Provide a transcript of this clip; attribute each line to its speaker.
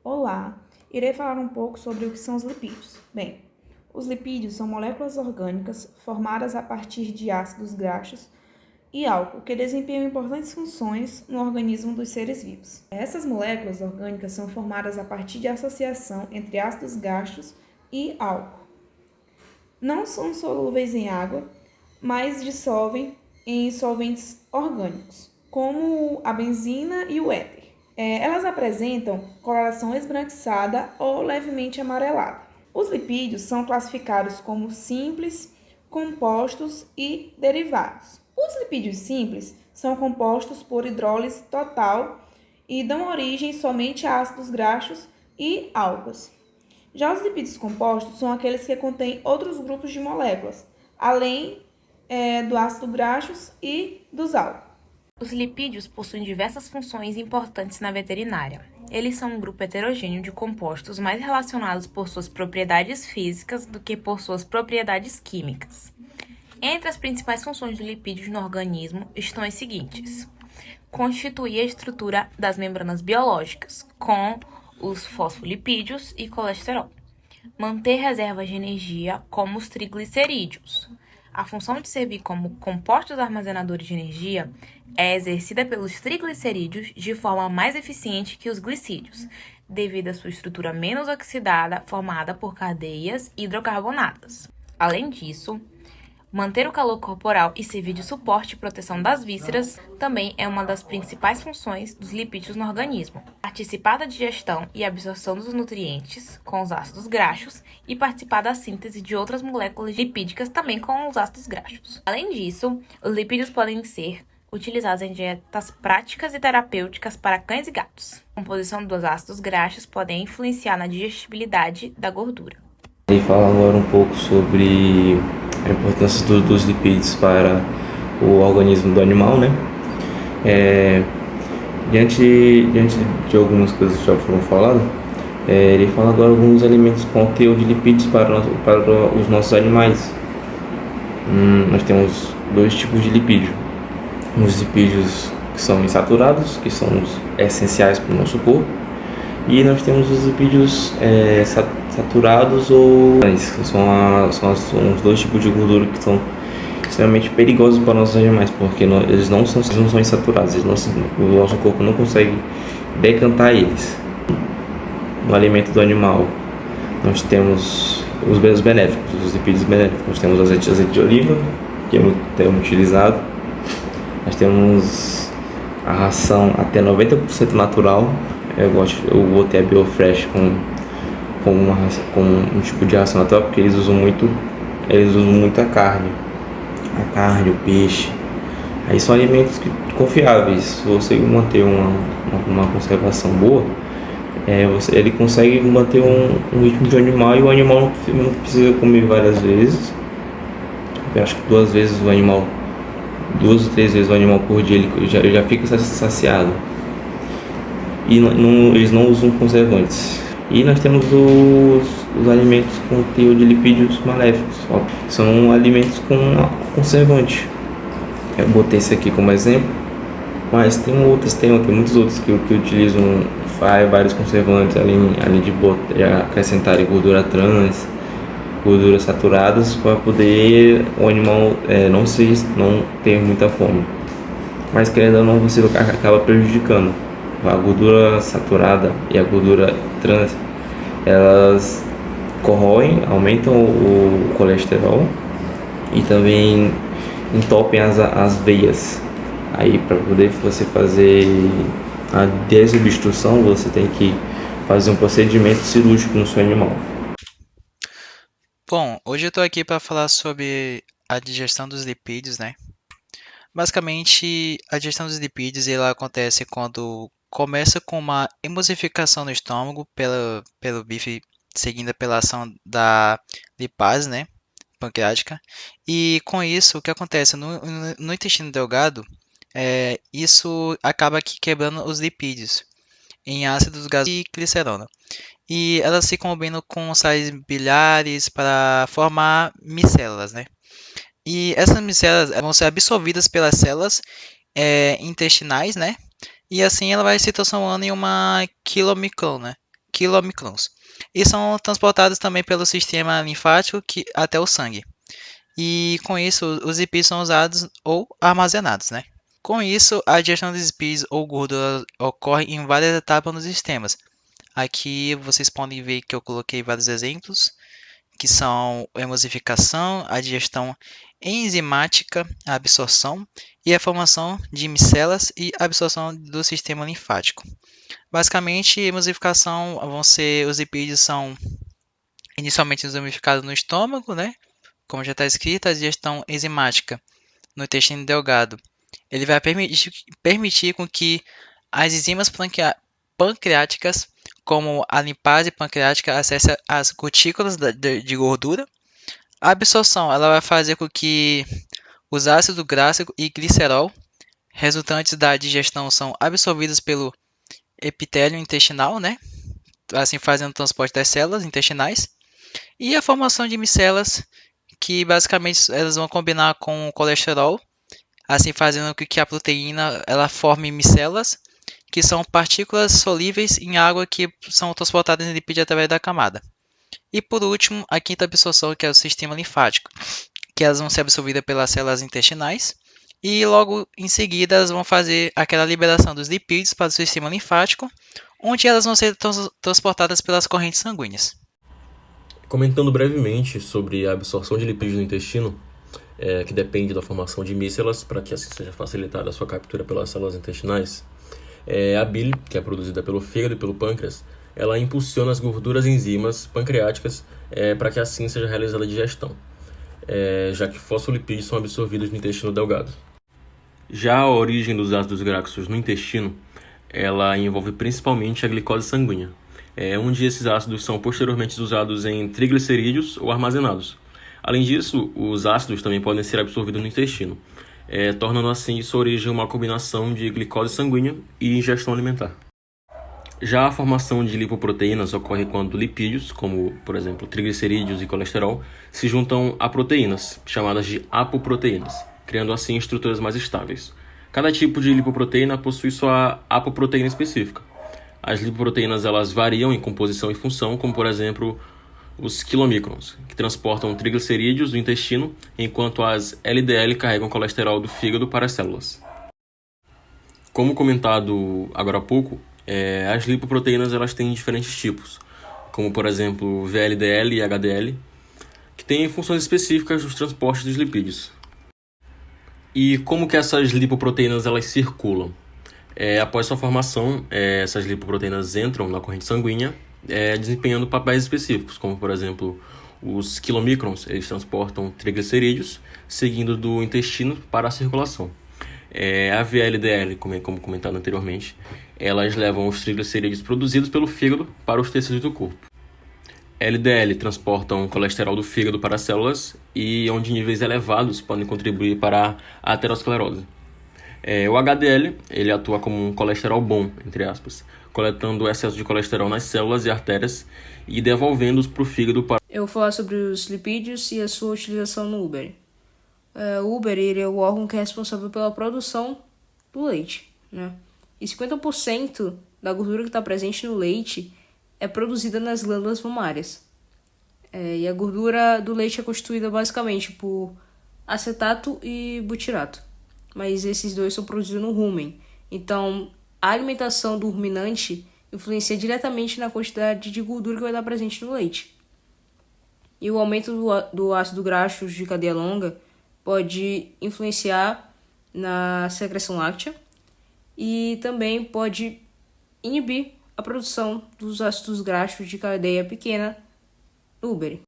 Speaker 1: Olá, irei falar um pouco sobre o que são os lipídios. Bem, os lipídios são moléculas orgânicas formadas a partir de ácidos graxos e álcool que desempenham importantes funções no organismo dos seres vivos. Essas moléculas orgânicas são formadas a partir de associação entre ácidos graxos e álcool. Não são solúveis em água, mas dissolvem em solventes orgânicos, como a benzina e o éter. Elas apresentam coloração esbranquiçada ou levemente amarelada. Os lipídios são classificados como simples, compostos e derivados. Os lipídios simples são compostos por hidrólise total e dão origem somente a ácidos graxos e álcools. Já os lipídios compostos são aqueles que contêm outros grupos de moléculas, além do ácido graxos e dos álcools.
Speaker 2: Os lipídios possuem diversas funções importantes na veterinária. Eles são um grupo heterogêneo de compostos mais relacionados por suas propriedades físicas do que por suas propriedades químicas. Entre as principais funções do lipídio no organismo estão as seguintes: constituir a estrutura das membranas biológicas, com os fosfolipídios e colesterol. Manter reservas de energia, como os triglicerídeos. A função de servir como compostos armazenadores de energia é exercida pelos triglicerídeos de forma mais eficiente que os glicídios, devido à sua estrutura menos oxidada formada por cadeias hidrocarbonadas. Além disso, manter o calor corporal e servir de suporte e proteção das vísceras também é uma das principais funções dos lipídios no organismo. Participar da digestão e absorção dos nutrientes com os ácidos graxos e participar da síntese de outras moléculas lipídicas também com os ácidos graxos. Além disso, os lipídios podem ser utilizados em dietas práticas e terapêuticas para cães e gatos. A composição dos ácidos graxos pode influenciar na digestibilidade da gordura.
Speaker 3: E falar agora um pouco sobre a importância dos lipídios para o organismo do animal, né? Diante de algumas coisas que já foram faladas, ele fala agora alguns alimentos com teor de lipídios para os nossos animais. Nós temos dois tipos de lipídio. Os lipídios que são insaturados, que são os essenciais para o nosso corpo, e nós temos os lipídios saturados ou são os dois tipos de gordura que são extremamente perigosos para nossos animais, porque eles não são insaturados, o nosso corpo não consegue decantar eles. No alimento do animal, nós temos os benéficos, os lipídios benéficos. Nós temos azeite de oliva, que é muito utilizado. Nós temos a ração até 90% natural. Eu botei a Biofresh com um tipo de ração natural, porque eles usam muito a carne, o peixe. Aí são alimentos confiáveis. Se você manter uma conservação boa, ele consegue manter um ritmo de animal, e o animal não precisa comer várias vezes. Eu acho que 2 ou 3 vezes o animal por dia ele já fica saciado. E eles não usam conservantes. E nós temos os alimentos com teor de lipídios maléficos, são alimentos com conservante. Eu botei esse aqui como exemplo, mas tem muitos outros que utilizam vários conservantes, além de acrescentarem gordura trans, gorduras saturadas, para poder o animal não ter muita fome. Mas querendo ou não, você acaba prejudicando. A gordura saturada e a gordura trans, elas corroem, aumentam o colesterol e também entopem as veias. Aí, para poder você fazer a desobstrução, você tem que fazer um procedimento cirúrgico no seu animal.
Speaker 4: Bom, hoje eu estou aqui para falar sobre a digestão dos lipídios, né? Basicamente, a digestão dos lipídios ela acontece quando começa com uma emulsificação no estômago pelo bife, seguida pela ação da lipase, né, pancreática. E com isso, o que acontece no intestino delgado, isso acaba aqui quebrando os lipídios em ácidos gasosos e glicerona. E elas se combinam com sais biliares para formar micélulas, né? E essas micelas vão ser absorvidas pelas células intestinais, né? E assim ela vai se transformando em uma quilomicron, né? quilomicrons e são transportados também pelo sistema linfático até o sangue. E com isso, os lipídios são usados ou armazenados, né? Com isso, a digestão dos lipídios ou gordura ocorre em várias etapas nos sistemas. Aqui vocês podem ver que eu coloquei vários exemplos, que são a emulsificação, a digestão enzimática, a absorção e a formação de micelas e a absorção do sistema linfático. Basicamente, a emulsificação vão ser, os lipídios são inicialmente emulsificados no estômago, né? Como já está escrito, a digestão enzimática no intestino delgado. Ele vai permitir com que as enzimas pancreáticas, como a lipase pancreática, acessem as gotículas de gordura. A absorção ela vai fazer com que os ácidos graxo e glicerol, resultantes da digestão, são absorvidos pelo epitélio intestinal, né? Assim fazendo o transporte das células intestinais. E a formação de micelas, que basicamente elas vão combinar com o colesterol, assim fazendo com que a proteína ela forme micelas, que são partículas solúveis em água que são transportadas em lipídio através da camada. E por último, a quinta absorção, que é o sistema linfático, que elas vão ser absorvidas pelas células intestinais e logo em seguida elas vão fazer aquela liberação dos lipídios para o sistema linfático, onde elas vão ser transportadas pelas correntes sanguíneas.
Speaker 5: Comentando brevemente sobre a absorção de lipídios no intestino, que depende da formação de micelas para que assim seja facilitada a sua captura pelas células intestinais, a bile, que é produzida pelo fígado e pelo pâncreas, ela impulsiona as gorduras e enzimas pancreáticas para que assim seja realizada a digestão, já que fosfolipídios são absorvidos no intestino delgado. Já a origem dos ácidos graxos no intestino, ela envolve principalmente a glicose sanguínea, onde esses ácidos são posteriormente usados em triglicerídeos ou armazenados. Além disso, os ácidos também podem ser absorvidos no intestino, tornando assim sua origem uma combinação de glicose sanguínea e ingestão alimentar. Já a formação de lipoproteínas ocorre quando lipídios, como por exemplo triglicerídeos e colesterol, se juntam a proteínas, chamadas de apoproteínas, criando assim estruturas mais estáveis. Cada tipo de lipoproteína possui sua apoproteína específica. As lipoproteínas elas variam em composição e função, como por exemplo os quilomicrons, que transportam triglicerídeos do intestino, enquanto as LDL carregam colesterol do fígado para as células. Como comentado agora há pouco, as lipoproteínas elas têm diferentes tipos, como por exemplo VLDL e HDL, que têm funções específicas nos transportes dos lipídios. E como que essas lipoproteínas elas circulam? Após sua formação, essas lipoproteínas entram na corrente sanguínea, desempenhando papéis específicos, como por exemplo os quilomicrons, eles transportam triglicerídeos, seguindo do intestino para a circulação. A VLDL, como comentado anteriormente, elas levam os triglicerídeos produzidos pelo fígado para os tecidos do corpo. LDL transportam colesterol do fígado para as células e onde níveis elevados podem contribuir para a aterosclerose. O HDL ele atua como um colesterol bom, entre aspas, coletando o excesso de colesterol nas células e artérias e devolvendo-os para o fígado para...
Speaker 6: Eu vou falar sobre os lipídios e a sua utilização no úbere. O úbere ele é o órgão que é responsável pela produção do leite, né? E 50% da gordura que está presente no leite é produzida nas glândulas mamárias. E a gordura do leite é constituída basicamente por acetato e butirato. Mas esses dois são produzidos no rumen. Então, a alimentação do ruminante influencia diretamente na quantidade de gordura que vai estar presente no leite. E o aumento do ácido graxo de cadeia longa pode influenciar na secreção láctea e também pode inibir a produção dos ácidos graxos de cadeia pequena no úbere.